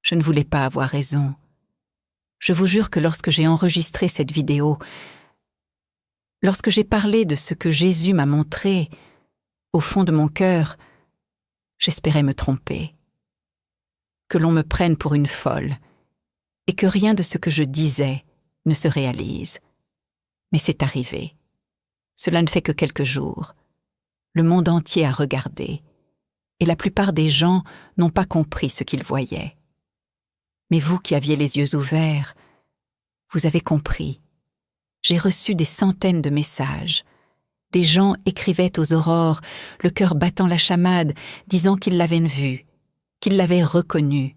Je ne voulais pas avoir raison. Je vous jure que lorsque j'ai enregistré cette vidéo, lorsque j'ai parlé de ce que Jésus m'a montré, au fond de mon cœur, j'espérais me tromper. Que l'on me prenne pour une folle, et que rien de ce que je disais ne se réalise. Mais c'est arrivé. Cela ne fait que quelques jours. Le monde entier a regardé, et la plupart des gens n'ont pas compris ce qu'ils voyaient. Mais vous qui aviez les yeux ouverts, vous avez compris. J'ai reçu des centaines de messages. Des gens écrivaient aux aurores, le cœur battant la chamade, disant qu'ils l'avaient vu, qu'ils l'avaient reconnu,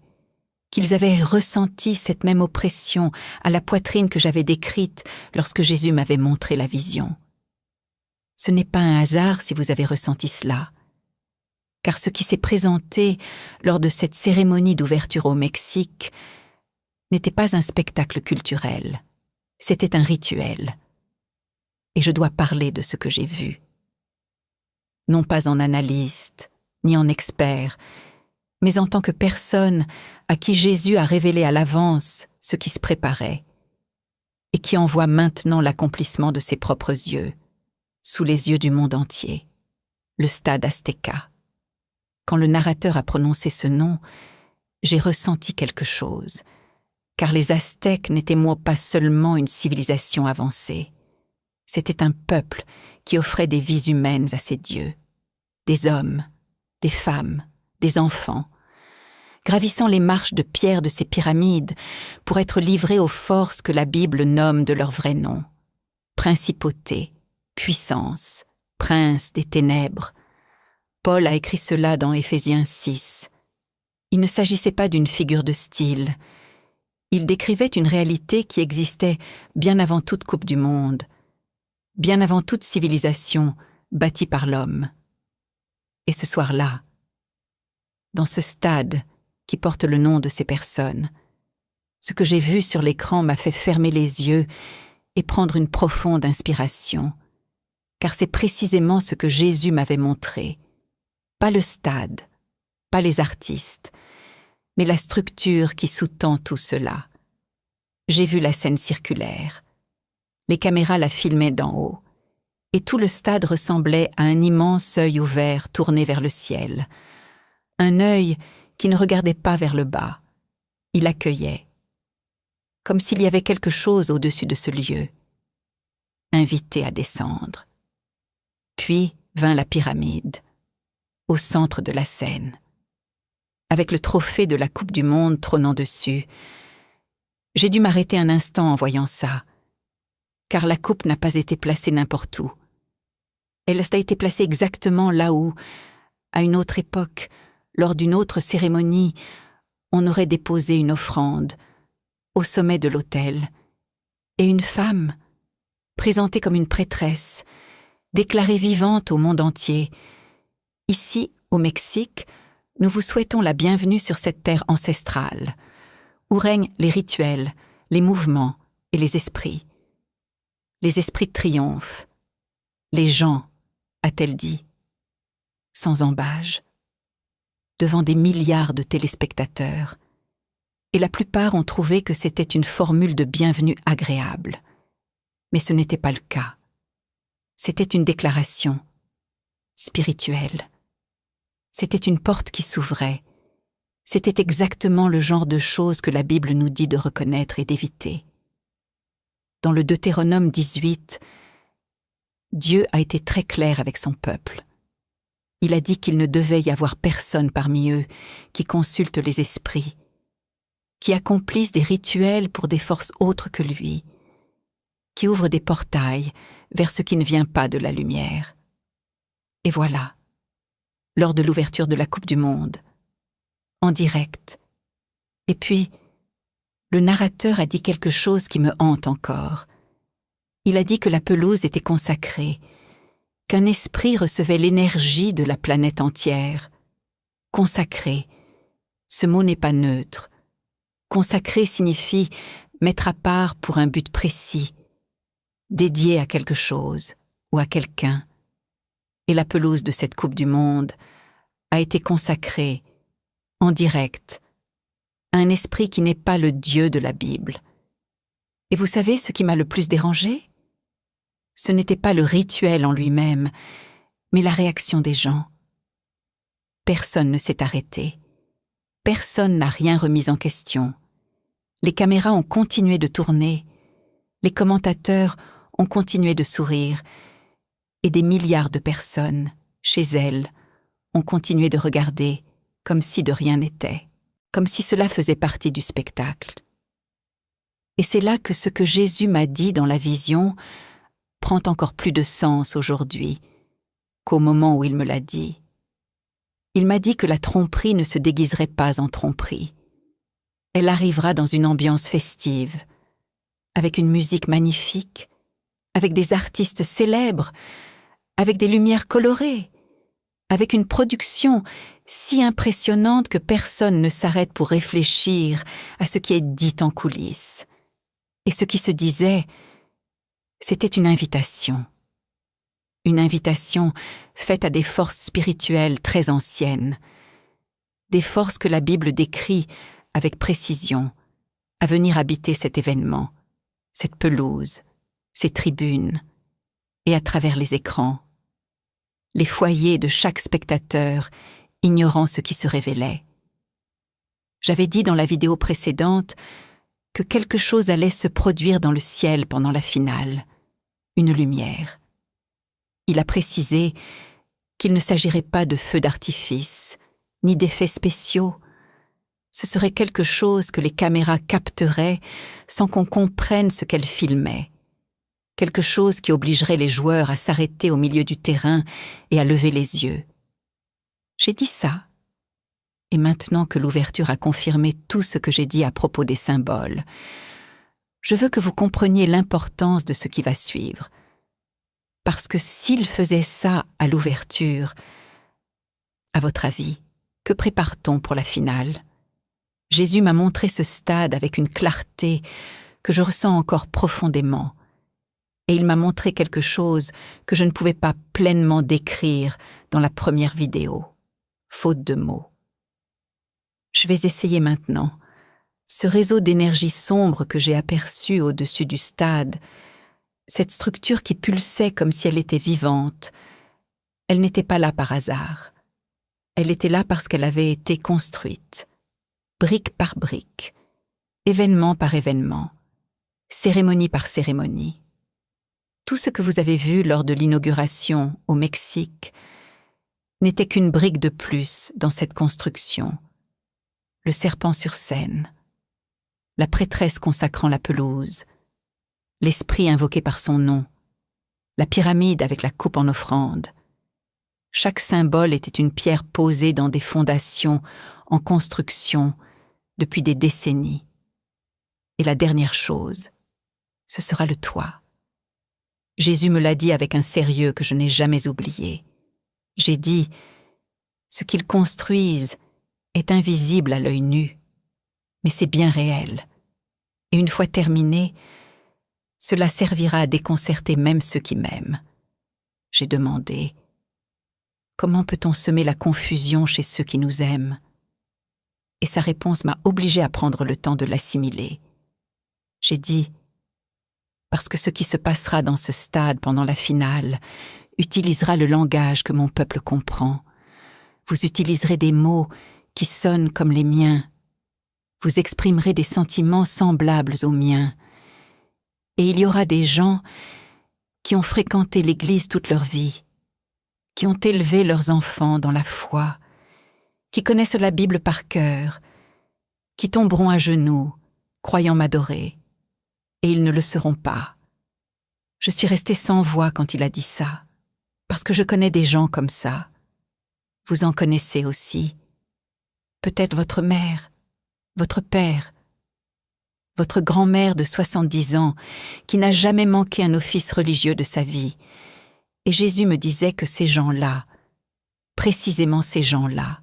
qu'ils avaient ressenti cette même oppression à la poitrine que j'avais décrite lorsque Jésus m'avait montré la vision. Ce n'est pas un hasard si vous avez ressenti cela, car ce qui s'est présenté lors de cette cérémonie d'ouverture au Mexique n'était pas un spectacle culturel, c'était un rituel. Et je dois parler de ce que j'ai vu. Non pas en analyste, ni en expert, mais en tant que personne à qui Jésus a révélé à l'avance ce qui se préparait, et qui en voit maintenant l'accomplissement de ses propres yeux, sous les yeux du monde entier, le stade Azteca. Quand le narrateur a prononcé ce nom, j'ai ressenti quelque chose, car les Aztèques n'étaient pas seulement une civilisation avancée. C'était un peuple qui offrait des vies humaines à ses dieux, des hommes, des femmes, des enfants, gravissant les marches de pierre de ces pyramides pour être livrés aux forces que la Bible nomme de leur vrai nom, principauté, puissance, prince des ténèbres. Paul a écrit cela dans Éphésiens 6. Il ne s'agissait pas d'une figure de style. Il décrivait une réalité qui existait bien avant toute coupe du monde, bien avant toute civilisation bâtie par l'homme. Et ce soir-là, dans ce stade qui porte le nom de ces personnes, ce que j'ai vu sur l'écran m'a fait fermer les yeux et prendre une profonde inspiration, car c'est précisément ce que Jésus m'avait montré. Pas le stade, pas les artistes, mais la structure qui sous-tend tout cela. J'ai vu la scène circulaire. Les caméras la filmaient d'en haut, et tout le stade ressemblait à un immense œil ouvert tourné vers le ciel. Un œil qui ne regardait pas vers le bas. Il accueillait, comme s'il y avait quelque chose au-dessus de ce lieu, invité à descendre. Puis vint la pyramide, au centre de la scène, avec le trophée de la Coupe du Monde trônant dessus. J'ai dû m'arrêter un instant en voyant ça, car la coupe n'a pas été placée n'importe où. Elle a été placée exactement là où, à une autre époque, lors d'une autre cérémonie, on aurait déposé une offrande, au sommet de l'autel, et une femme, présentée comme une prêtresse, déclarée vivante au monde entier. Ici, au Mexique, nous vous souhaitons la bienvenue sur cette terre ancestrale, où règnent les rituels, les mouvements et les esprits. Les esprits de triomphe. Les gens, a-t-elle dit, sans embâge, devant des milliards de téléspectateurs, et la plupart ont trouvé que c'était une formule de bienvenue agréable. Mais ce n'était pas le cas. C'était une déclaration spirituelle. C'était une porte qui s'ouvrait. C'était exactement le genre de choses que la Bible nous dit de reconnaître et d'éviter. Dans le Deutéronome 18, Dieu a été très clair avec son peuple. Il a dit qu'il ne devait y avoir personne parmi eux qui consulte les esprits, qui accomplisse des rituels pour des forces autres que lui, qui ouvre des portails vers ce qui ne vient pas de la lumière. Et voilà, lors de l'ouverture de la Coupe du Monde, en direct. Et puis, le narrateur a dit quelque chose qui me hante encore. Il a dit que la pelouse était consacrée, qu'un esprit recevait l'énergie de la planète entière. Consacré, ce mot n'est pas neutre. Consacré signifie mettre à part pour un but précis, dédié à quelque chose ou à quelqu'un. Et la pelouse de cette Coupe du Monde a été consacrée, en direct, à un esprit qui n'est pas le Dieu de la Bible. Et vous savez ce qui m'a le plus dérangé? Ce n'était pas le rituel en lui-même, mais la réaction des gens. Personne ne s'est arrêté. Personne n'a rien remis en question. Les caméras ont continué de tourner. Les commentateurs ont continué de sourire. Et des milliards de personnes, chez elles, ont continué de regarder comme si de rien n'était, comme si cela faisait partie du spectacle. Et c'est là que ce que Jésus m'a dit dans la vision prend encore plus de sens aujourd'hui qu'au moment où il me l'a dit. Il m'a dit que la tromperie ne se déguiserait pas en tromperie. Elle arrivera dans une ambiance festive, avec une musique magnifique, avec des artistes célèbres, avec des lumières colorées, avec une production si impressionnante que personne ne s'arrête pour réfléchir à ce qui est dit en coulisses. Et ce qui se disait, c'était une invitation faite à des forces spirituelles très anciennes, des forces que la Bible décrit avec précision, à venir habiter cet événement, cette pelouse, ces tribunes, et à travers les écrans, les foyers de chaque spectateur ignorant ce qui se révélait. J'avais dit dans la vidéo précédente que quelque chose allait se produire dans le ciel pendant la finale, une lumière. Il a précisé qu'il ne s'agirait pas de feux d'artifice, ni d'effets spéciaux. Ce serait quelque chose que les caméras capteraient sans qu'on comprenne ce qu'elles filmaient. Quelque chose qui obligerait les joueurs à s'arrêter au milieu du terrain et à lever les yeux. J'ai dit ça. Et maintenant que l'ouverture a confirmé tout ce que j'ai dit à propos des symboles, je veux que vous compreniez l'importance de ce qui va suivre. Parce que s'il faisait ça à l'ouverture, à votre avis, que prépare-t-on pour la finale? Jésus m'a montré ce stade avec une clarté que je ressens encore profondément. Et il m'a montré quelque chose que je ne pouvais pas pleinement décrire dans la première vidéo, faute de mots. Je vais essayer maintenant. Ce réseau d'énergie sombre que j'ai aperçu au-dessus du stade, cette structure qui pulsait comme si elle était vivante, elle n'était pas là par hasard. Elle était là parce qu'elle avait été construite, brique par brique, événement par événement, cérémonie par cérémonie. Tout ce que vous avez vu lors de l'inauguration au Mexique n'était qu'une brique de plus dans cette construction. Le serpent sur scène, la prêtresse consacrant la pelouse, l'esprit invoqué par son nom, la pyramide avec la coupe en offrande. Chaque symbole était une pierre posée dans des fondations en construction depuis des décennies. Et la dernière chose, ce sera le toit. Jésus me l'a dit avec un sérieux que je n'ai jamais oublié. J'ai dit, ce qu'ils construisent est invisible à l'œil nu, mais c'est bien réel. Et une fois terminé, cela servira à déconcerter même ceux qui m'aiment. J'ai demandé, comment peut-on semer la confusion chez ceux qui nous aiment? Et sa réponse m'a obligée à prendre le temps de l'assimiler. J'ai dit, parce que ce qui se passera dans ce stade pendant la finale utilisera le langage que mon peuple comprend. Vous utiliserez des mots qui sonnent comme les miens. Vous exprimerez des sentiments semblables aux miens. Et il y aura des gens qui ont fréquenté l'Église toute leur vie, qui ont élevé leurs enfants dans la foi, qui connaissent la Bible par cœur, qui tomberont à genoux, croyant m'adorer, et ils ne le seront pas. Je suis restée sans voix quand il a dit ça, parce que je connais des gens comme ça. Vous en connaissez aussi. Peut-être votre mère, votre père, votre grand-mère de 70 ans qui n'a jamais manqué un office religieux de sa vie. Et Jésus me disait que ces gens-là, précisément ces gens-là,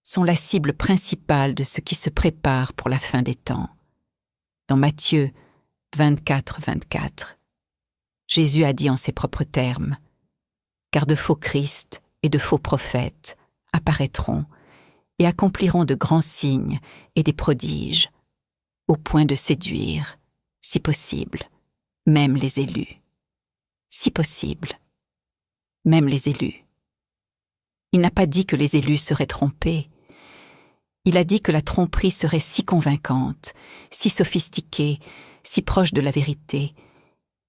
sont la cible principale de ce qui se prépare pour la fin des temps. Dans Matthieu 24, 24, Jésus a dit en ses propres termes, « Car de faux Christ et de faux prophètes apparaîtront et accompliront de grands signes et des prodiges, au point de séduire, si possible, même les élus. Si possible, même les élus. Il n'a pas dit que les élus seraient trompés. Il a dit que la tromperie serait si convaincante, si sophistiquée, si proche de la vérité,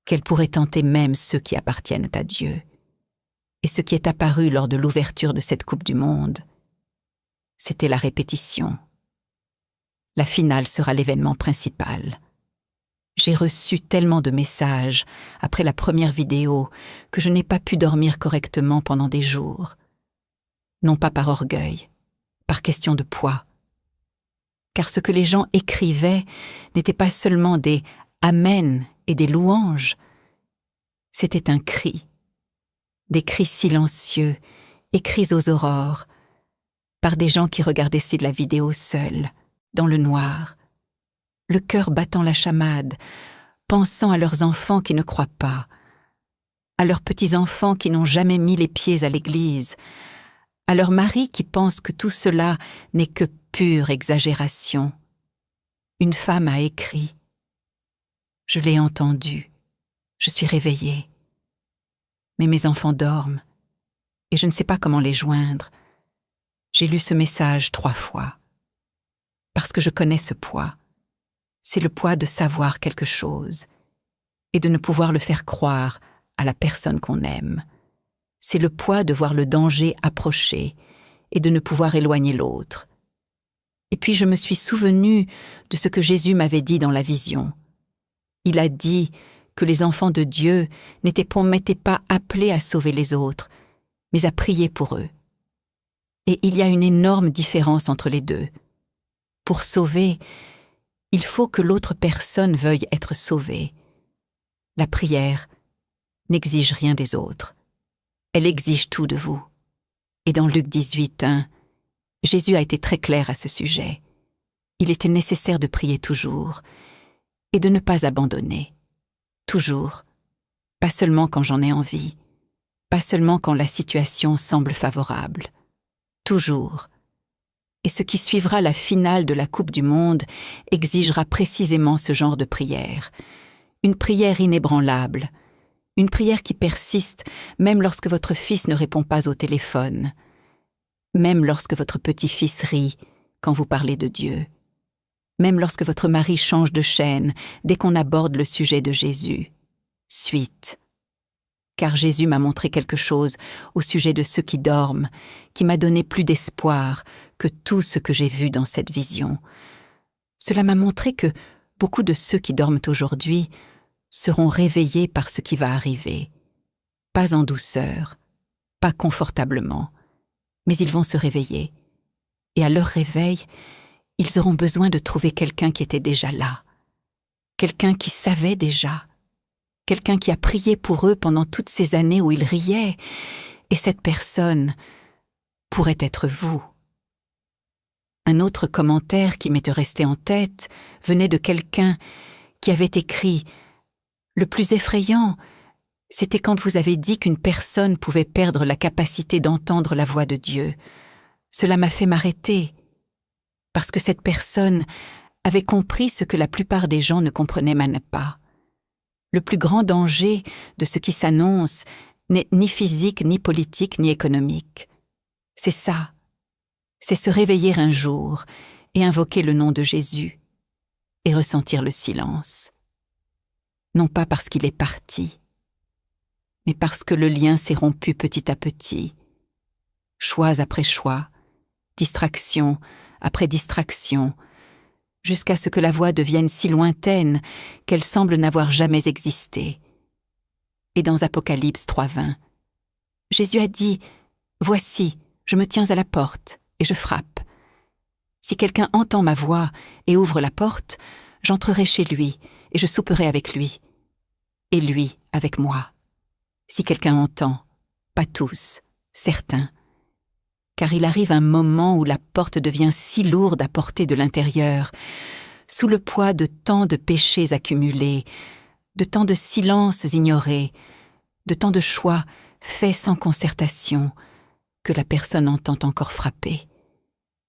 qu'elle pourrait tenter même ceux qui appartiennent à Dieu. Et ce qui est apparu lors de l'ouverture de cette Coupe du Monde, c'était la répétition. La finale sera l'événement principal. J'ai reçu tellement de messages après la première vidéo que je n'ai pas pu dormir correctement pendant des jours. Non pas par orgueil, par question de poids. Car ce que les gens écrivaient n'était pas seulement des « Amen » et des louanges. C'était un cri. Des cris silencieux, écrits aux aurores, par des gens qui regardaient la vidéo seuls, dans le noir, le cœur battant la chamade, pensant à leurs enfants qui ne croient pas, à leurs petits-enfants qui n'ont jamais mis les pieds à l'église, à leurs maris qui pensent que tout cela n'est que pure exagération. Une femme a écrit. Je l'ai entendu. Je suis réveillée. Mais mes enfants dorment, et je ne sais pas comment les joindre. J'ai lu ce message 3 fois. Parce que je connais ce poids. C'est le poids de savoir quelque chose, et de ne pouvoir le faire croire à la personne qu'on aime. C'est le poids de voir le danger approcher, et de ne pouvoir éloigner l'autre. Et puis je me suis souvenue de ce que Jésus m'avait dit dans la vision. Il a dit que les enfants de Dieu n'étaient pas appelés à sauver les autres, mais à prier pour eux. Et il y a une énorme différence entre les deux. Pour sauver, il faut que l'autre personne veuille être sauvée. La prière n'exige rien des autres. Elle exige tout de vous. Et dans Luc 18:1, Jésus a été très clair à ce sujet. Il était nécessaire de prier toujours et de ne pas abandonner. Toujours. Pas seulement quand j'en ai envie. Pas seulement quand la situation semble favorable. Toujours. Et ce qui suivra la finale de la Coupe du Monde exigera précisément ce genre de prière. Une prière inébranlable. Une prière qui persiste même lorsque votre fils ne répond pas au téléphone. Même lorsque votre petit-fils rit quand vous parlez de Dieu. Même lorsque votre mari change de chaîne dès qu'on aborde le sujet de Jésus. Suite. Car Jésus m'a montré quelque chose au sujet de ceux qui dorment, qui m'a donné plus d'espoir que tout ce que j'ai vu dans cette vision. Cela m'a montré que beaucoup de ceux qui dorment aujourd'hui seront réveillés par ce qui va arriver. Pas en douceur, pas confortablement, mais ils vont se réveiller. Et à leur réveil, ils auront besoin de trouver quelqu'un qui était déjà là, quelqu'un qui savait déjà, quelqu'un qui a prié pour eux pendant toutes ces années où ils riaient, et cette personne pourrait être vous. Un autre commentaire qui m'était resté en tête venait de quelqu'un qui avait écrit « Le plus effrayant, c'était quand vous avez dit qu'une personne pouvait perdre la capacité d'entendre la voix de Dieu. Cela m'a fait m'arrêter, parce que cette personne avait compris ce que la plupart des gens ne comprenaient même pas. Le plus grand danger de ce qui s'annonce n'est ni physique, ni politique, ni économique. C'est ça. C'est se réveiller un jour et invoquer le nom de Jésus et ressentir le silence. Non pas parce qu'il est parti, mais parce que le lien s'est rompu petit à petit. Choix après choix, distraction après distraction, jusqu'à ce que la voix devienne si lointaine qu'elle semble n'avoir jamais existé. Et dans Apocalypse 3:20, Jésus a dit « Voici, je me tiens à la porte et je frappe. Si quelqu'un entend ma voix et ouvre la porte, j'entrerai chez lui et je souperai avec lui, et lui avec moi. Si quelqu'un entend, pas tous, certains, car il arrive un moment où la porte devient si lourde à porter de l'intérieur, sous le poids de tant de péchés accumulés, de tant de silences ignorés, de tant de choix faits sans concertation, que la personne entend encore frapper.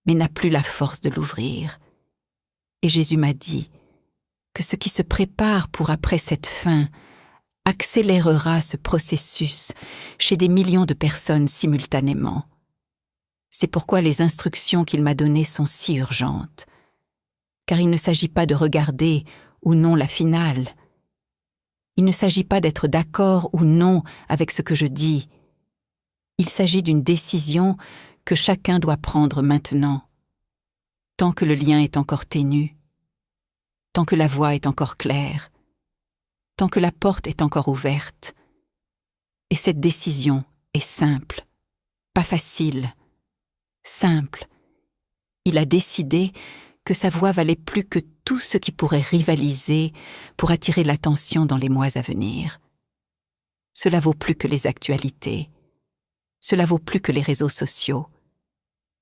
mais n'a plus la force de l'ouvrir. Et Jésus m'a dit que ce qui se prépare pour après cette fin accélérera ce processus chez des millions de personnes simultanément. C'est pourquoi les instructions qu'il m'a données sont si urgentes, car il ne s'agit pas de regarder ou non la finale. Il ne s'agit pas d'être d'accord ou non avec ce que je dis. Il s'agit d'une décision que chacun doit prendre maintenant, tant que le lien est encore ténu, tant que la voie est encore claire, tant que la porte est encore ouverte. Et cette décision est simple, pas facile, simple. Il a décidé que sa voix valait plus que tout ce qui pourrait rivaliser pour attirer l'attention dans les mois à venir. Cela vaut plus que les actualités, cela vaut plus que les réseaux sociaux,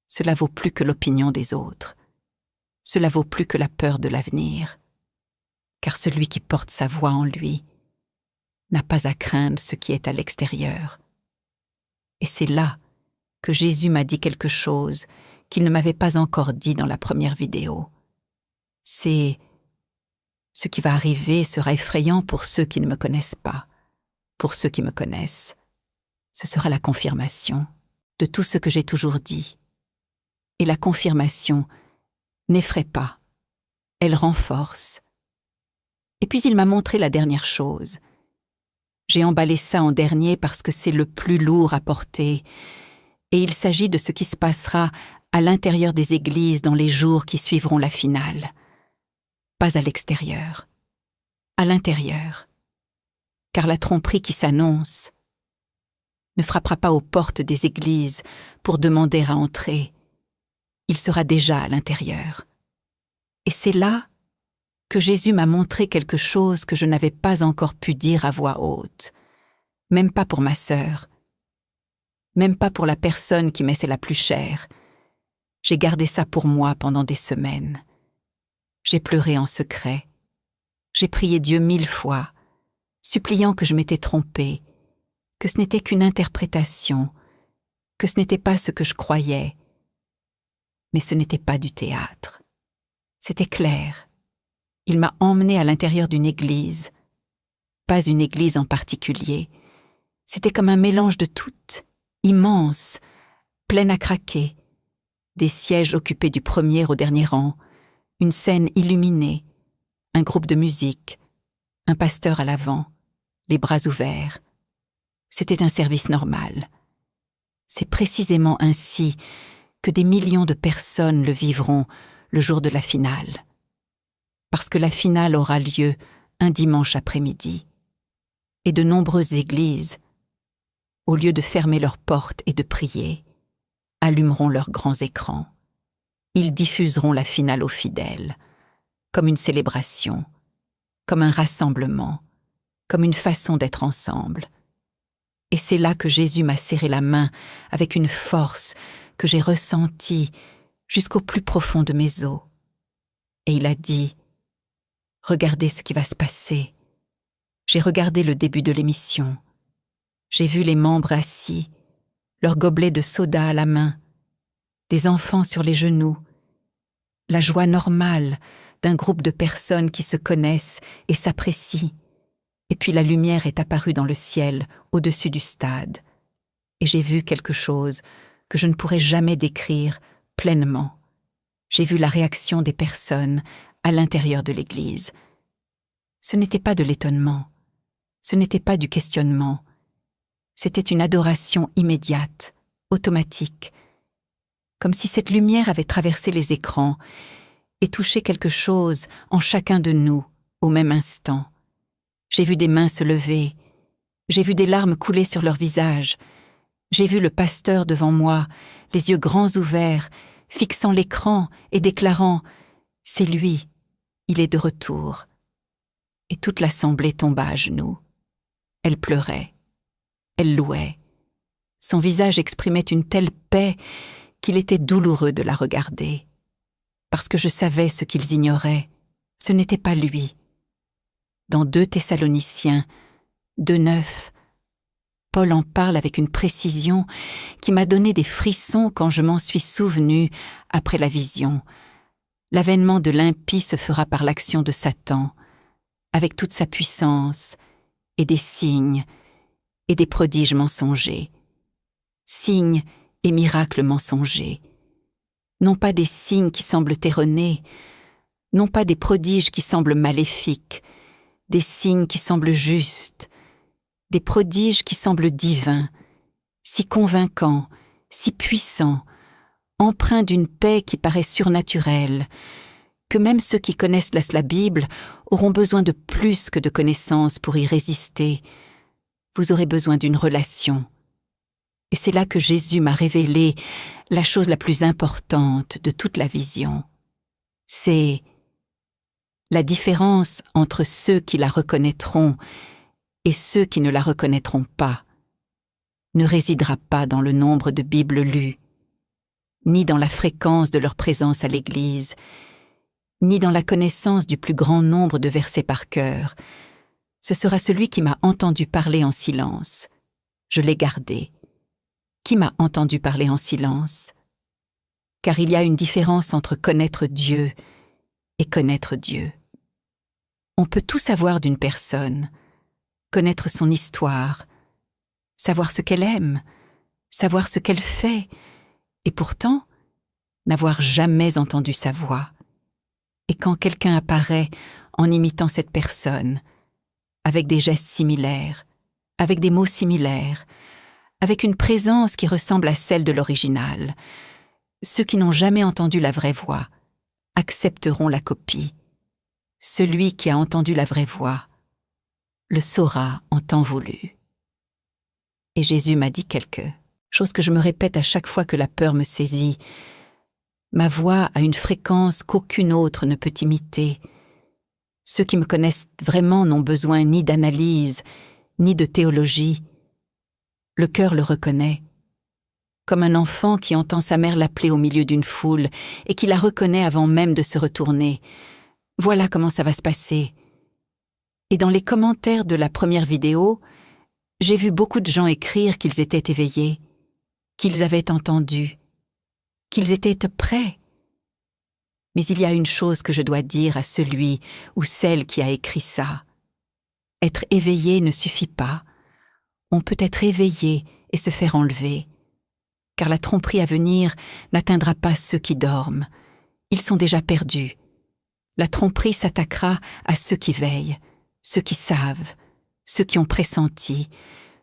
cela vaut plus que l'opinion des autres, cela vaut plus que la peur de l'avenir, car celui qui porte sa voix en lui n'a pas à craindre ce qui est à l'extérieur. Et c'est là que Jésus m'a dit quelque chose qu'il ne m'avait pas encore dit dans la première vidéo. C'est « Ce qui va arriver sera effrayant pour ceux qui ne me connaissent pas. Pour ceux qui me connaissent, ce sera la confirmation de tout ce que j'ai toujours dit. Et la confirmation n'effraie pas, elle renforce. » Et puis il m'a montré la dernière chose. J'ai emballé ça en dernier parce que c'est le plus lourd à porter, et il s'agit de ce qui se passera à l'intérieur des églises dans les jours qui suivront la finale. Pas à l'extérieur, à l'intérieur. Car la tromperie qui s'annonce ne frappera pas aux portes des églises pour demander à entrer. Il sera déjà à l'intérieur. Et c'est là que Jésus m'a montré quelque chose que je n'avais pas encore pu dire à voix haute, même pas pour ma sœur, même pas pour la personne qui m'est la plus chère. J'ai gardé ça pour moi pendant des semaines. J'ai pleuré en secret. J'ai prié Dieu 1000 fois, suppliant que je m'étais trompée, que ce n'était qu'une interprétation, que ce n'était pas ce que je croyais. Mais ce n'était pas du théâtre. C'était clair. Il m'a emmenée à l'intérieur d'une église. Pas une église en particulier. C'était comme un mélange de toutes, immense, pleine à craquer. Des sièges occupés du premier au dernier rang, une scène illuminée, un groupe de musique, un pasteur à l'avant, les bras ouverts. C'était un service normal. C'est précisément ainsi que des millions de personnes le vivront le jour de la finale. Parce que la finale aura lieu un dimanche après-midi. Et de nombreuses églises, au lieu de fermer leurs portes et de prier, allumeront leurs grands écrans. Ils diffuseront la finale aux fidèles, comme une célébration, comme un rassemblement, comme une façon d'être ensemble. Et c'est là que Jésus m'a serré la main avec une force que j'ai ressentie jusqu'au plus profond de mes os. Et il a dit « Regardez ce qui va se passer. » J'ai regardé le début de l'émission. J'ai vu les membres assis, leurs gobelets de soda à la main, des enfants sur les genoux, la joie normale d'un groupe de personnes qui se connaissent et s'apprécient. Et puis la lumière est apparue dans le ciel, au-dessus du stade. Et j'ai vu quelque chose que je ne pourrais jamais décrire pleinement. J'ai vu la réaction des personnes à l'intérieur de l'église. Ce n'était pas de l'étonnement, ce n'était pas du questionnement. C'était une adoration immédiate, automatique, comme si cette lumière avait traversé les écrans et touché quelque chose en chacun de nous au même instant. J'ai vu des mains se lever, j'ai vu des larmes couler sur leur visage, j'ai vu le pasteur devant moi, les yeux grands ouverts, fixant l'écran et déclarant « C'est lui, il est de retour ». Et toute l'assemblée tomba à genoux. Elle pleurait, elle louait. Son visage exprimait une telle paix qu'il était douloureux de la regarder. Parce que je savais ce qu'ils ignoraient, ce n'était pas lui. Dans 2 Thessaloniciens 2:9, Paul en parle avec une précision qui m'a donné des frissons quand je m'en suis souvenu après la vision. L'avènement de l'impie se fera par l'action de Satan, avec toute sa puissance, et des signes, et des prodiges mensongers. Signes et miracles mensongers. Non pas des signes qui semblent erronés, non pas des prodiges qui semblent maléfiques, des signes qui semblent justes, des prodiges qui semblent divins, si convaincants, si puissants, empreints d'une paix qui paraît surnaturelle, que même ceux qui connaissent la Bible auront besoin de plus que de connaissances pour y résister. Vous aurez besoin d'une relation. Et c'est là que Jésus m'a révélé la chose la plus importante de toute la vision. C'est la différence entre ceux qui la reconnaîtront et ceux qui ne la reconnaîtront pas ne résidera pas dans le nombre de Bibles lues, ni dans la fréquence de leur présence à l'Église, ni dans la connaissance du plus grand nombre de versets par cœur. Ce sera celui qui m'a entendu parler en silence. Je l'ai gardé. Qui m'a entendu parler en silence? Car il y a une différence entre connaître Dieu et connaître Dieu. On peut tout savoir d'une personne, connaître son histoire, savoir ce qu'elle aime, savoir ce qu'elle fait, et pourtant n'avoir jamais entendu sa voix. Et quand quelqu'un apparaît en imitant cette personne, avec des gestes similaires, avec des mots similaires, avec une présence qui ressemble à celle de l'original, ceux qui n'ont jamais entendu la vraie voix accepteront la copie. Celui qui a entendu la vraie voix le saura en temps voulu. Et Jésus m'a dit quelque chose que je me répète à chaque fois que la peur me saisit. Ma voix a une fréquence qu'aucune autre ne peut imiter. Ceux qui me connaissent vraiment n'ont besoin ni d'analyse, ni de théologie. Le cœur le reconnaît, comme un enfant qui entend sa mère l'appeler au milieu d'une foule et qui la reconnaît avant même de se retourner. Voilà comment ça va se passer. Et dans les commentaires de la première vidéo, j'ai vu beaucoup de gens écrire qu'ils étaient éveillés, qu'ils avaient entendu, qu'ils étaient prêts. Mais il y a une chose que je dois dire à celui ou celle qui a écrit ça. Être éveillé ne suffit pas. On peut être éveillé et se faire enlever. Car la tromperie à venir n'atteindra pas ceux qui dorment. Ils sont déjà perdus. La tromperie s'attaquera à ceux qui veillent, ceux qui savent, ceux qui ont pressenti,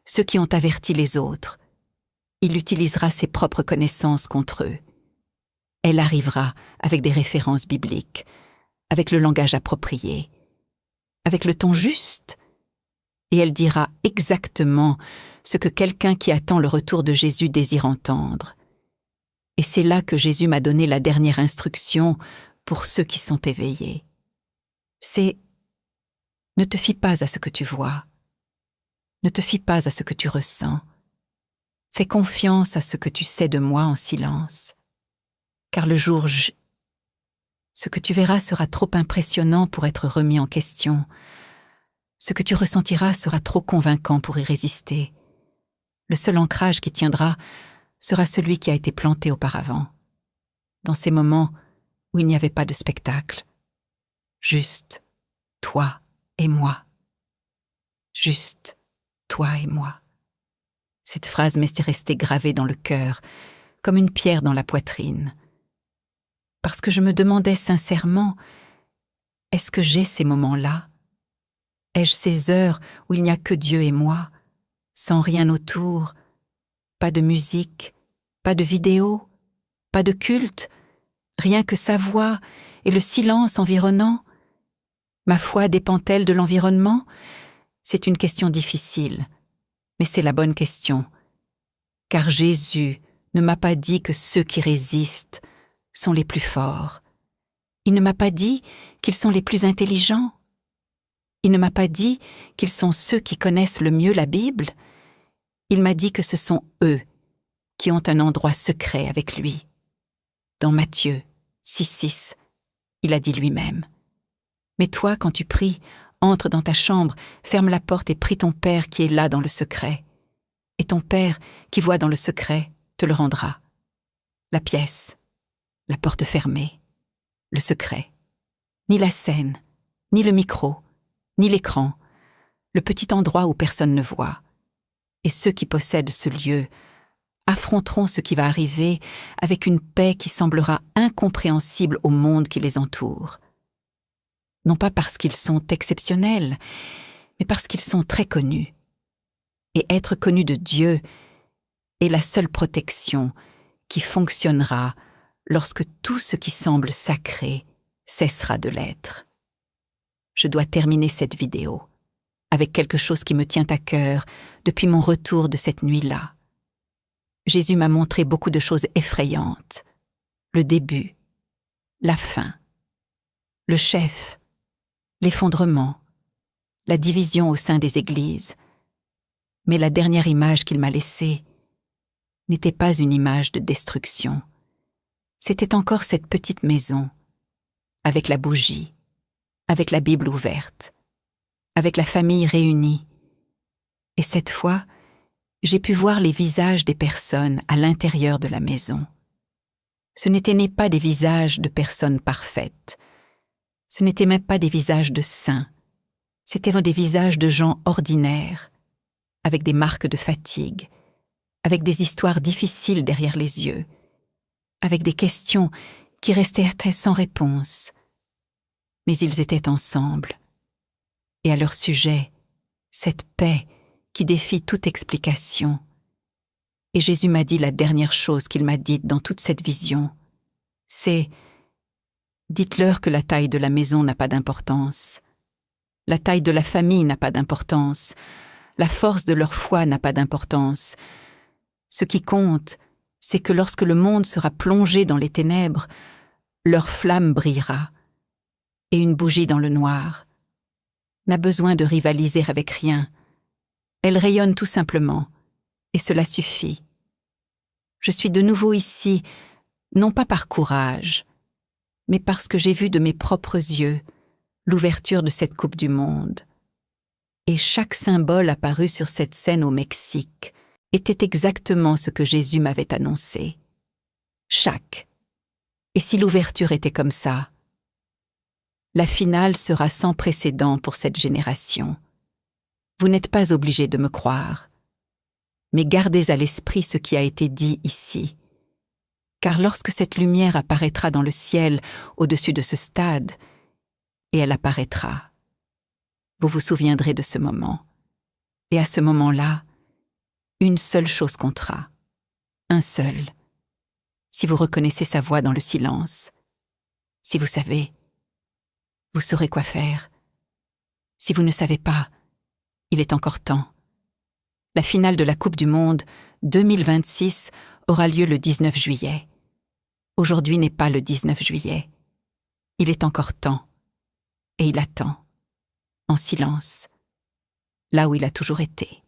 ceux qui ont averti les autres. Il utilisera ses propres connaissances contre eux. Elle arrivera avec des références bibliques, avec le langage approprié, avec le ton juste, et elle dira exactement ce que quelqu'un qui attend le retour de Jésus désire entendre. Et c'est là que Jésus m'a donné la dernière instruction pour ceux qui sont éveillés. C'est « Ne te fie pas à ce que tu vois, ne te fie pas à ce que tu ressens, fais confiance à ce que tu sais de moi en silence, car le jour J, ce que tu verras sera trop impressionnant pour être remis en question. Ce que tu ressentiras sera trop convaincant pour y résister. Le seul ancrage qui tiendra sera celui qui a été planté auparavant, dans ces moments où il n'y avait pas de spectacle. Juste toi et moi. Juste toi et moi. Cette phrase m'est restée gravée dans le cœur, comme une pierre dans la poitrine. Parce que je me demandais sincèrement, est-ce que j'ai ces moments-là? Ai-je ces heures où il n'y a que Dieu et moi, sans rien autour, pas de musique, pas de vidéo, pas de culte, rien que sa voix et le silence environnant? Ma foi dépend-elle de l'environnement? C'est une question difficile, mais c'est la bonne question, car Jésus ne m'a pas dit que ceux qui résistent sont les plus forts. Il ne m'a pas dit qu'ils sont les plus intelligents. Il ne m'a pas dit qu'ils sont ceux qui connaissent le mieux la Bible. Il m'a dit que ce sont eux qui ont un endroit secret avec lui. Dans Matthieu 6,6, il a dit lui-même. Mais toi, quand tu pries, entre dans ta chambre, ferme la porte et prie ton Père qui est là dans le secret. Et ton Père, qui voit dans le secret, te le rendra. La pièce, la porte fermée, le secret. Ni la scène, ni le micro, ni l'écran, le petit endroit où personne ne voit. Et ceux qui possèdent ce lieu affronteront ce qui va arriver avec une paix qui semblera incompréhensible au monde qui les entoure. Non pas parce qu'ils sont exceptionnels, mais parce qu'ils sont très connus. Et être connu de Dieu est la seule protection qui fonctionnera lorsque tout ce qui semble sacré cessera de l'être. Je dois terminer cette vidéo avec quelque chose qui me tient à cœur depuis mon retour de cette nuit-là. Jésus m'a montré beaucoup de choses effrayantes. Le début, la fin, le chef, l'effondrement, la division au sein des églises. Mais la dernière image qu'il m'a laissée n'était pas une image de destruction. C'était encore cette petite maison, avec la bougie, avec la Bible ouverte, avec la famille réunie. Et cette fois, j'ai pu voir les visages des personnes à l'intérieur de la maison. Ce n'étaient pas des visages de personnes parfaites. Ce n'étaient même pas des visages de saints. C'étaient des visages de gens ordinaires, avec des marques de fatigue, avec des histoires difficiles derrière les yeux, avec des questions qui restaient sans réponse. Mais ils étaient ensemble. Et à leur sujet, cette paix qui défie toute explication. Et Jésus m'a dit la dernière chose qu'il m'a dite dans toute cette vision, c'est « Dites-leur que la taille de la maison n'a pas d'importance. La taille de la famille n'a pas d'importance. La force de leur foi n'a pas d'importance. Ce qui compte, c'est que lorsque le monde sera plongé dans les ténèbres, leur flamme brillera. Et une bougie dans le noir n'a besoin de rivaliser avec rien. Elle rayonne tout simplement, et cela suffit. Je suis de nouveau ici, non pas par courage, mais parce que j'ai vu de mes propres yeux l'ouverture de cette Coupe du Monde. Et chaque symbole apparu sur cette scène au Mexique était exactement ce que Jésus m'avait annoncé. Chaque. Et si l'ouverture était comme ça, la finale sera sans précédent pour cette génération. Vous n'êtes pas obligés de me croire, mais gardez à l'esprit ce qui a été dit ici. Car lorsque cette lumière apparaîtra dans le ciel au-dessus de ce stade, et elle apparaîtra, vous vous souviendrez de ce moment. Et à ce moment-là, une seule chose comptera. Un seul. Si vous reconnaissez sa voix dans le silence, si vous savez, vous saurez quoi faire. Si vous ne savez pas, il est encore temps. La finale de la Coupe du Monde 2026 aura lieu le 19 juillet. Aujourd'hui n'est pas le 19 juillet. Il est encore temps. Et il attend, en silence, là où il a toujours été.